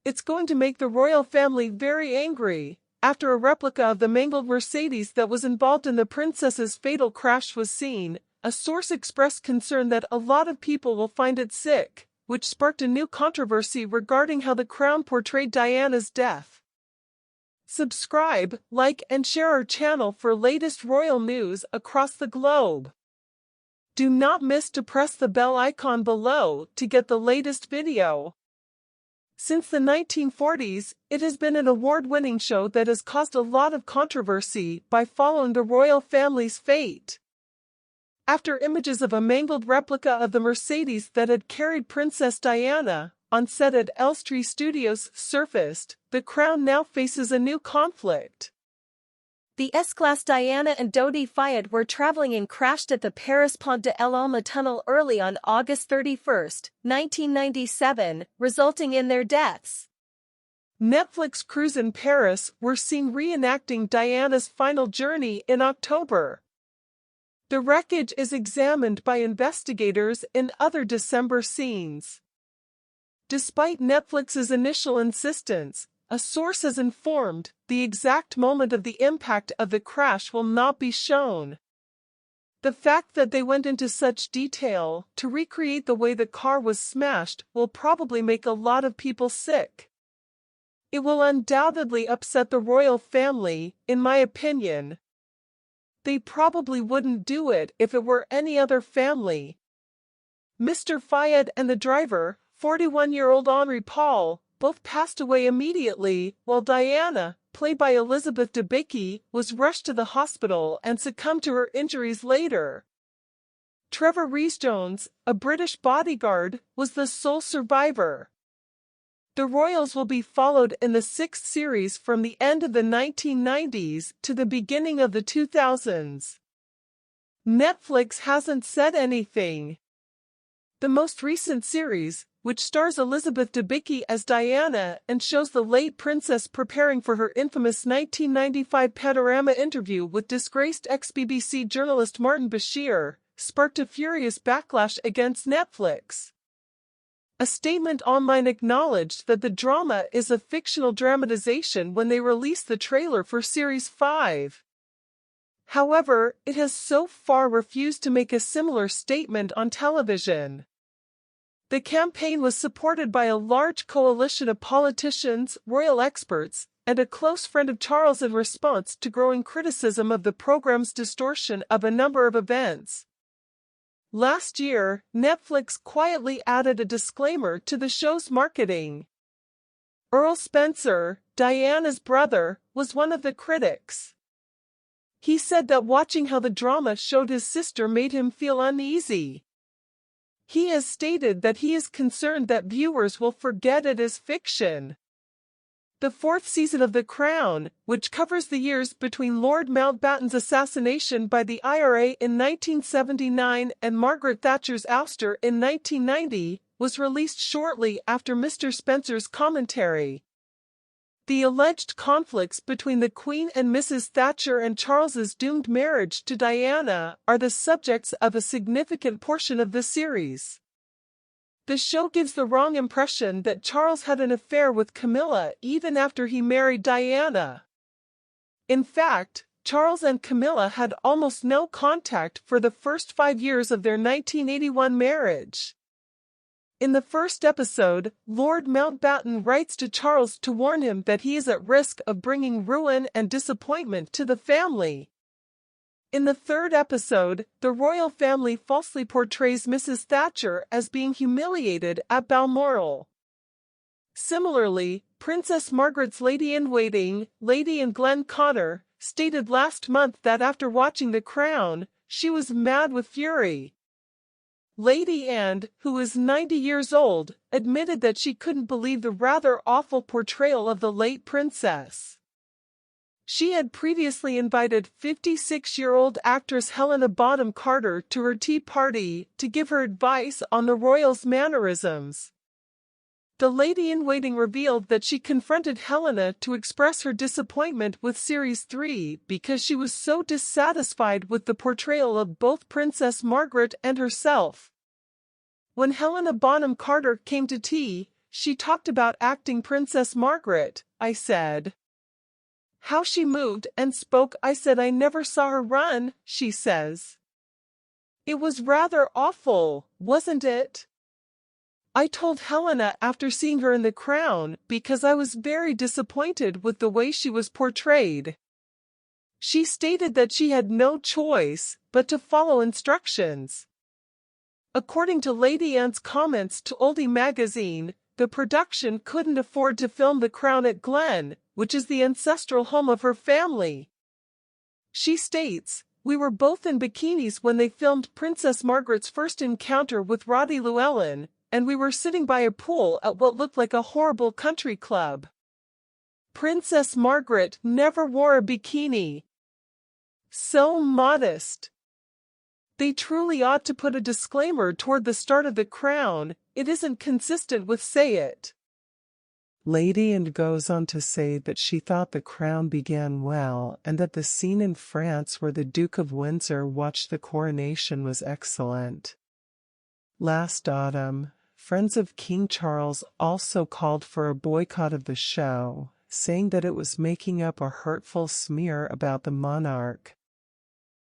It's going to make the royal family very angry. After a replica of the mangled Mercedes that was involved in the princess's fatal crash was seen, a source expressed concern that a lot of people will find it sick, which sparked a new controversy regarding how the Crown portrayed Diana's death. Subscribe, like, and share our channel for latest royal news across the globe. Do not miss to press the bell icon below to get the latest video. Since the 1940s, it has been an award-winning show that has caused a lot of controversy by following the royal family's fate. After images of a mangled replica of the Mercedes that had carried Princess Diana on set at Elstree Studios surfaced, the Crown now faces a new conflict. The S-Class Diana and Dodi Fayed were traveling and crashed at the Paris Pont de l'Alma tunnel early on August 31, 1997, resulting in their deaths. Netflix crews in Paris were seen reenacting Diana's final journey in October. The wreckage is examined by investigators in other December scenes. Despite Netflix's initial insistence, a source has informed the exact moment of the impact of the crash will not be shown. The fact that they went into such detail to recreate the way the car was smashed will probably make a lot of people sick. It will undoubtedly upset the royal family, in my opinion. They probably wouldn't do it if it were any other family. Mr. Fayed and the driver, 41-year-old Henri Paul, both passed away immediately, while Diana, played by Elizabeth Debicking, was rushed to the hospital and succumbed to her injuries later. Trevor Rees-Jones, a British bodyguard, was the sole survivor. The royals will be followed in the sixth series from the end of the 1990s to the beginning of the 2000s. Netflix hasn't said anything. The most recent series, which stars Elizabeth Debicking as Diana and shows the late princess preparing for her infamous 1995 Panorama interview with disgraced ex-BBC journalist Martin Bashir, sparked a furious backlash against Netflix. A statement online acknowledged that the drama is a fictional dramatization when they released the trailer for Series 5. However, it has so far refused to make a similar statement on television. The campaign was supported by a large coalition of politicians, royal experts, and a close friend of Charles in response to growing criticism of the program's distortion of a number of events. Last year, Netflix quietly added a disclaimer to the show's marketing. Earl Spencer, Diana's brother, was one of the critics. He said that watching how the drama showed his sister made him feel uneasy. He has stated that he is concerned that viewers will forget it is fiction. The fourth season of The Crown, which covers the years between Lord Mountbatten's assassination by the IRA in 1979 and Margaret Thatcher's ouster in 1990, was released shortly after Mr. Spencer's commentary. The alleged conflicts between the Queen and Mrs. Thatcher and Charles's doomed marriage to Diana are the subjects of a significant portion of the series. The show gives the wrong impression that Charles had an affair with Camilla even after he married Diana. In fact, Charles and Camilla had almost no contact for the first 5 years of their 1981 marriage. In the first episode, Lord Mountbatten writes to Charles to warn him that he is at risk of bringing ruin and disappointment to the family. In the third episode, the royal family falsely portrays Mrs. Thatcher as being humiliated at Balmoral. Similarly, Princess Margaret's lady-in-waiting, Lady and Glenn Connor, stated last month that after watching The Crown, she was mad with fury. Lady Anne, who is 90 years old, admitted that she couldn't believe the rather awful portrayal of the late princess. She had previously invited 56-year-old actress Helena Bonham Carter to her tea party to give her advice on the royals' mannerisms. The lady-in-waiting revealed that she confronted Helena to express her disappointment with Series 3 because she was so dissatisfied with the portrayal of both Princess Margaret and herself. When Helena Bonham Carter came to tea, She talked about acting Princess Margaret, I said. How she moved and spoke, I said. I never saw her run, she says. It was rather awful, wasn't it? I told Helena after seeing her in The Crown because I was very disappointed with the way she was portrayed. She stated that she had no choice but to follow instructions. According to Lady Anne's comments to Oldie magazine, the production couldn't afford to film The Crown at Glen, which is the ancestral home of her family. She states, "We were both in bikinis when they filmed Princess Margaret's first encounter with Roddy Llewellyn, and we were sitting by a pool at what looked like a horrible country club. Princess Margaret never wore a bikini. So modest. They truly ought to put a disclaimer toward the start of The Crown. It isn't consistent with Say It." Lady Anne goes on to say that she thought The Crown began well and that the scene in France where the Duke of Windsor watched the coronation was excellent. Last autumn, friends of King Charles also called for a boycott of the show, saying that it was making up a hurtful smear about the monarch.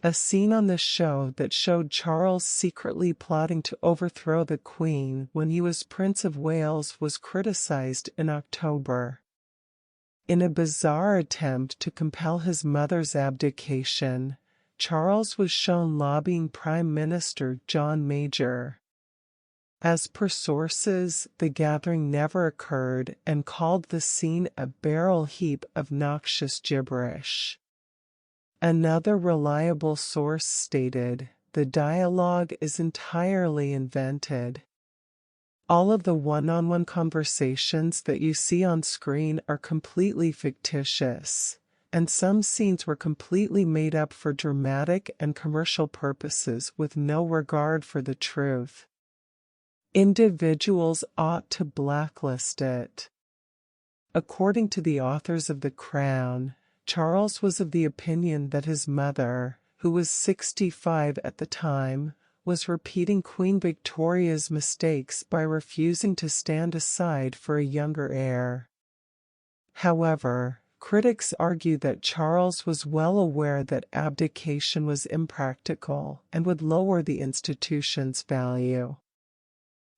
A scene on the show that showed Charles secretly plotting to overthrow the Queen when he was Prince of Wales was criticized in October. In a bizarre attempt to compel his mother's abdication, Charles was shown lobbying Prime Minister John Major. As per sources, the gathering never occurred and called the scene a barrel heap of noxious gibberish. Another reliable source stated, "The dialogue is entirely invented. All of the one-on-one conversations that you see on screen are completely fictitious, and some scenes were completely made up for dramatic and commercial purposes with no regard for the truth. Individuals ought to blacklist it." According to the authors of The Crown, Charles was of the opinion that his mother, who was 65 at the time, was repeating Queen Victoria's mistakes by refusing to stand aside for a younger heir. However, critics argue that Charles was well aware that abdication was impractical and would lower the institution's value.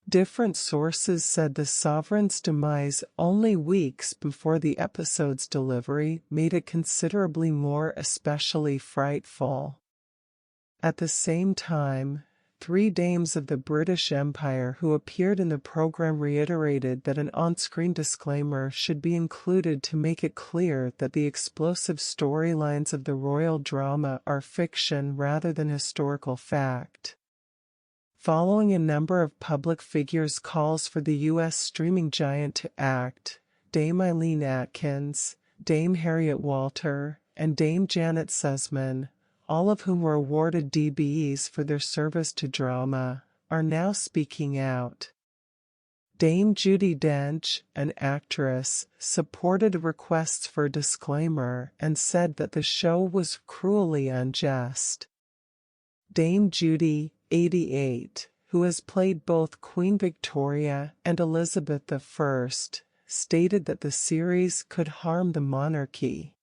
Different sources said the sovereign's demise only weeks before the episode's delivery made it considerably more especially frightful. At the same time, 3 dames of the British Empire who appeared in the program reiterated that an on-screen disclaimer should be included to make it clear that the explosive storylines of the royal drama are fiction rather than historical fact. Following a number of public figures' calls for the U.S. streaming giant to act, Dame Eileen Atkins, Dame Harriet Walter, and Dame Janet Sussman, all of whom were awarded DBEs for their service to drama, are now speaking out. Dame Judi Dench, an actress, supported requests for a disclaimer and said that the show was cruelly unjust. Dame Judi, 88, who has played both Queen Victoria and Elizabeth I, stated that the series could harm the monarchy.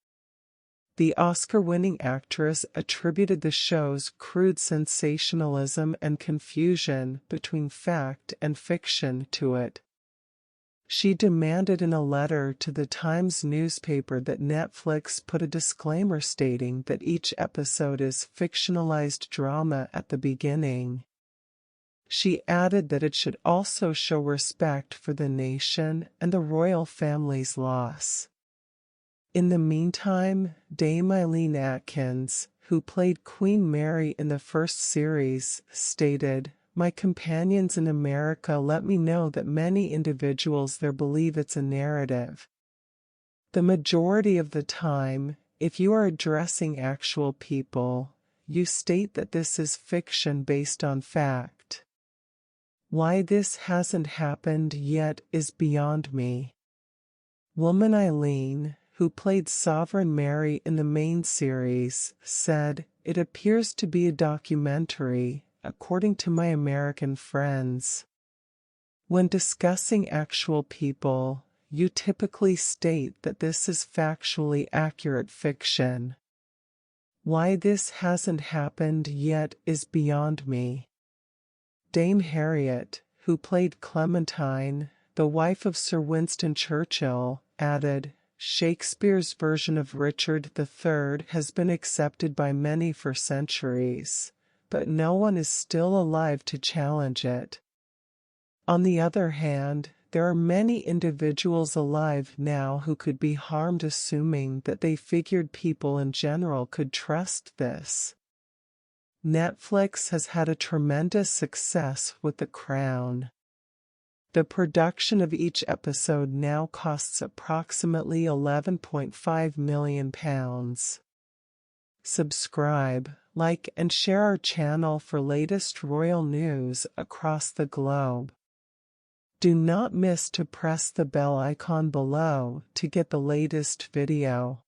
The Oscar-winning actress attributed the show's crude sensationalism and confusion between fact and fiction to it. She demanded in a letter to the Times newspaper that Netflix put a disclaimer stating that each episode is fictionalized drama at the beginning. She added that it should also show respect for the nation and the royal family's loss. In the meantime, Dame Eileen Atkins, who played Queen Mary in the first series, stated, "My companions in America let me know that many individuals there believe it's a narrative. The majority of the time, if you are addressing actual people, you state that this is fiction based on fact. Why this hasn't happened yet is beyond me." Woman Eileen, who played Sovereign Mary in the main series, said, "It appears to be a documentary, according to my American friends. When discussing actual people, you typically state that this is factually accurate fiction. Why this hasn't happened yet is beyond me. Dame Harriet, who played Clementine, the wife of Sir Winston Churchill, added, Shakespeare's version of Richard III has been accepted by many for centuries, but no one is still alive to challenge it. On the other hand, there are many individuals alive now who could be harmed assuming that they figured people in general could trust this. Netflix has had a tremendous success with The Crown. The production of each episode now costs approximately £11.5 million. Subscribe, like and share our channel for latest royal news across the globe. Do not miss to press the bell icon below to get the latest video.